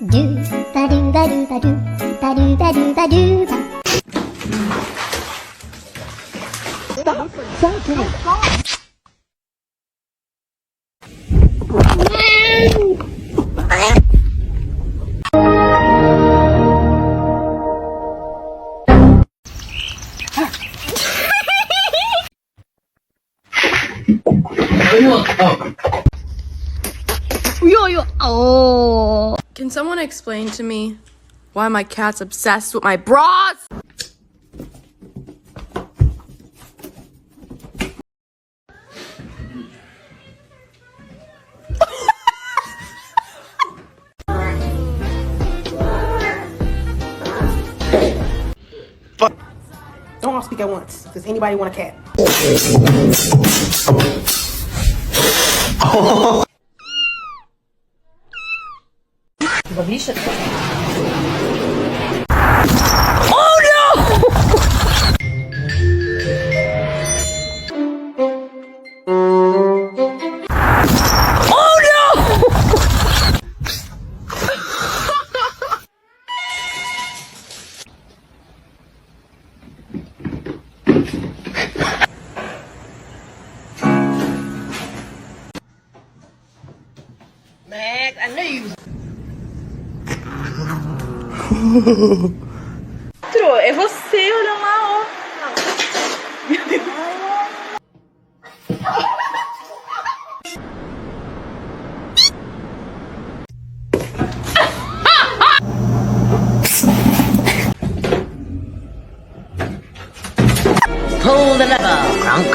Do ba do ba do ba do ba do ba do ba do ba. Stop! Oh. Can someone explain to me why my cat's obsessed with my bras? Don't all speak at once. Does anybody want a cat? Max, I knew you. É você olhando lá, ó. Meu Deus. Pull the lever, Gronk.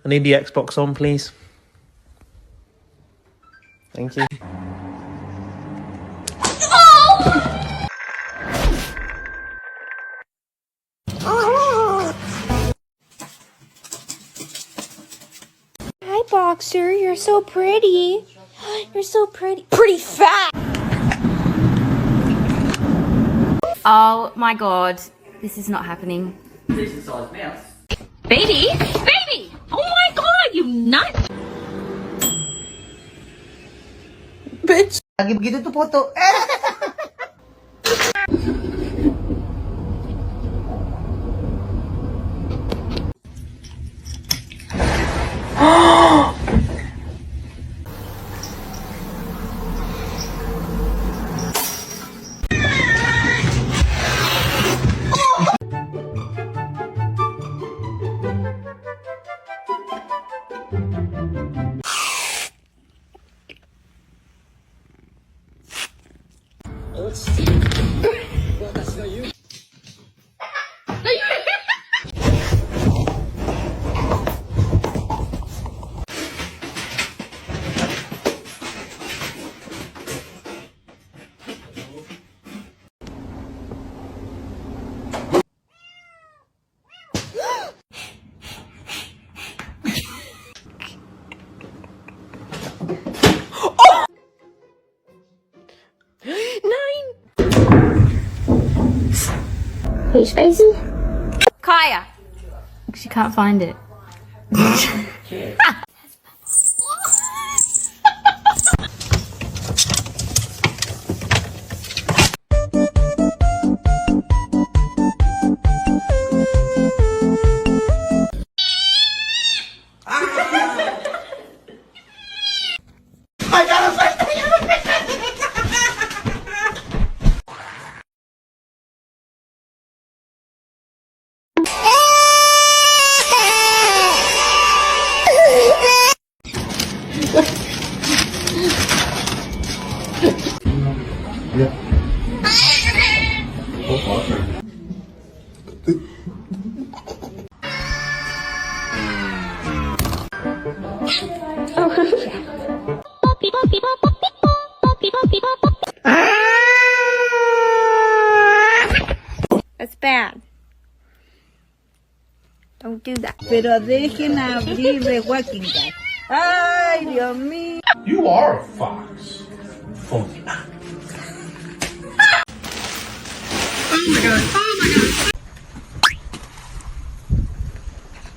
I need the Xbox on, please. Thank you. Hi, Boxer. You're so pretty. You're so pretty. Pretty fat. Oh my god, this is not happening. Decent sized mouse. Baby? Baby! Oh my god, you nut! Bitch! Lagi begitu tuh foto. Who's facing? Kaya! She can't find it. That's bad. Don't do that. Pero dejen abrir the walking cat. Ay, Dios mío. You are a fox. Funky.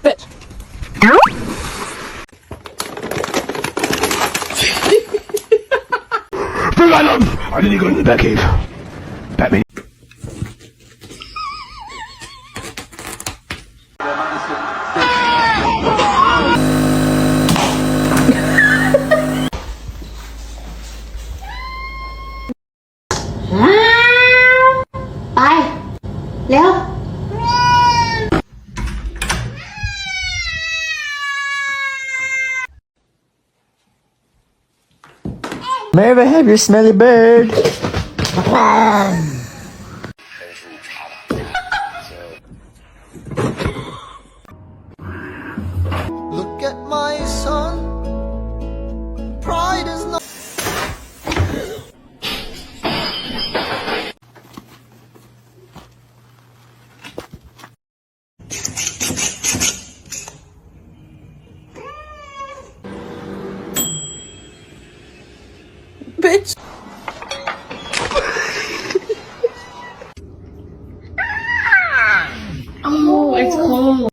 Bitch. I didn't go in the back cave. Batman. Bye. Leo. May I have your smelly bird? Look at my son. Pride is not. Bitch. Oh, it's cold.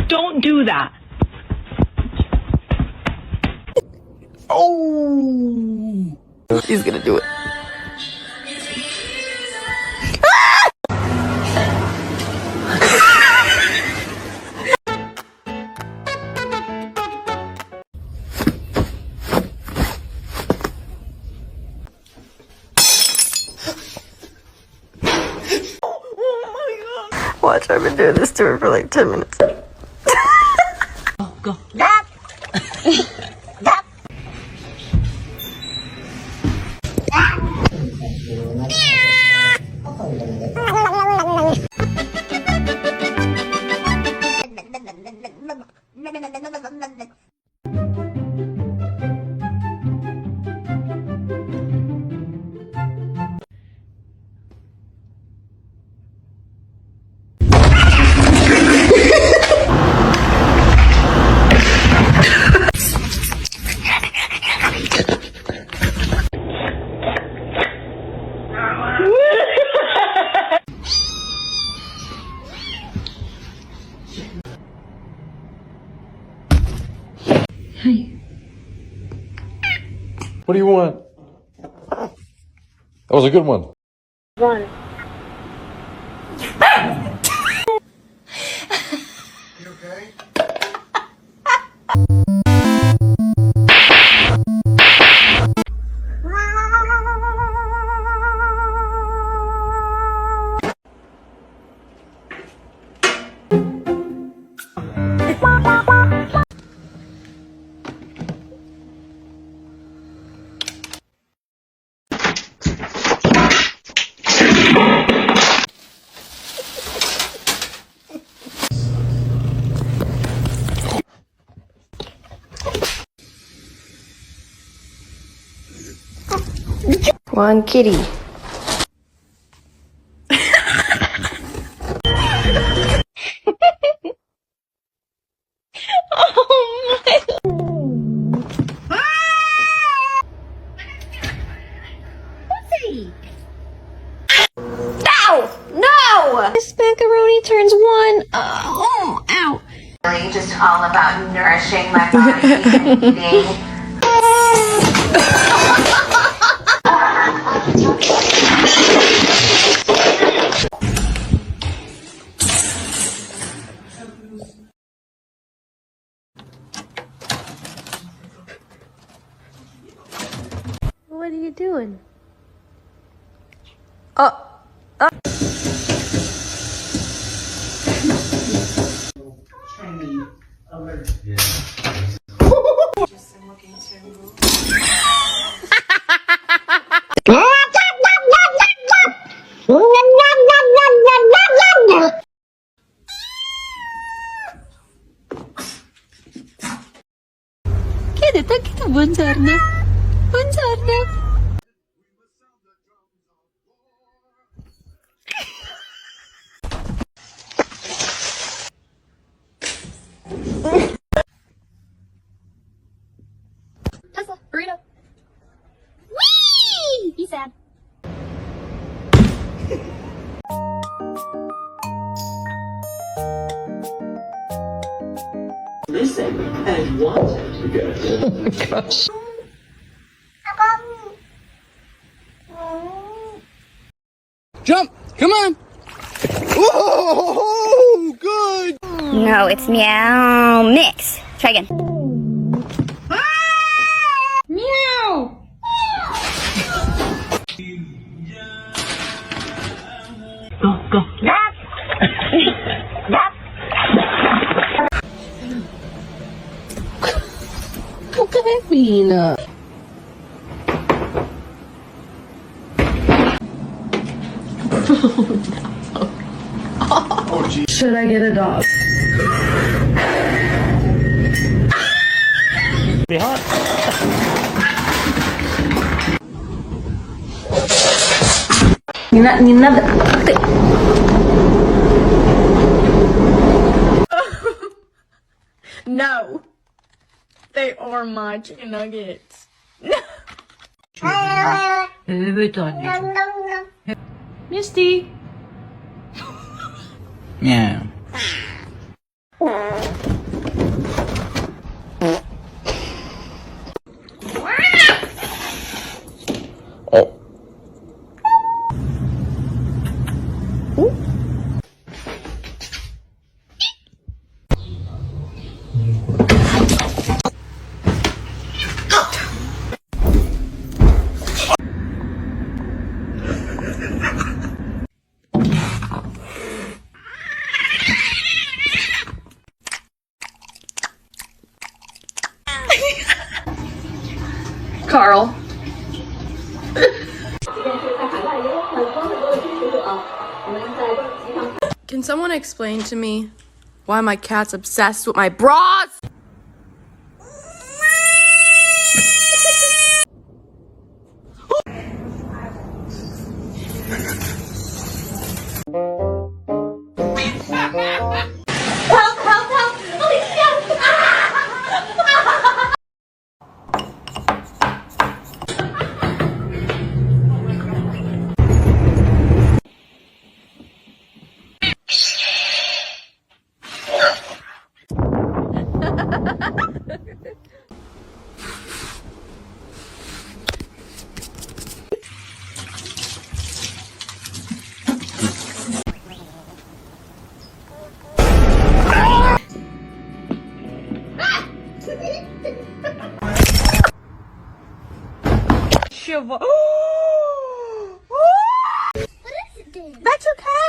Don't do that. He's gonna do it. Watch, I've been doing this to her for like 10 minutes. Go. What do you want? That was a good one. Run. One kitty. This macaroni turns one. Ow. Really just all about nourishing my body and eating. What are you doing? Buongiorno. Buongiorno. sad. Jump! Come on! Whoa! Good! No, it's meow mix. Try again. Meow! Should I get a dog? Be hot. No. They are my chicken nuggets. Misty. Meow. Carl. Can someone explain to me why my cat's obsessed with my bras? That's your cat.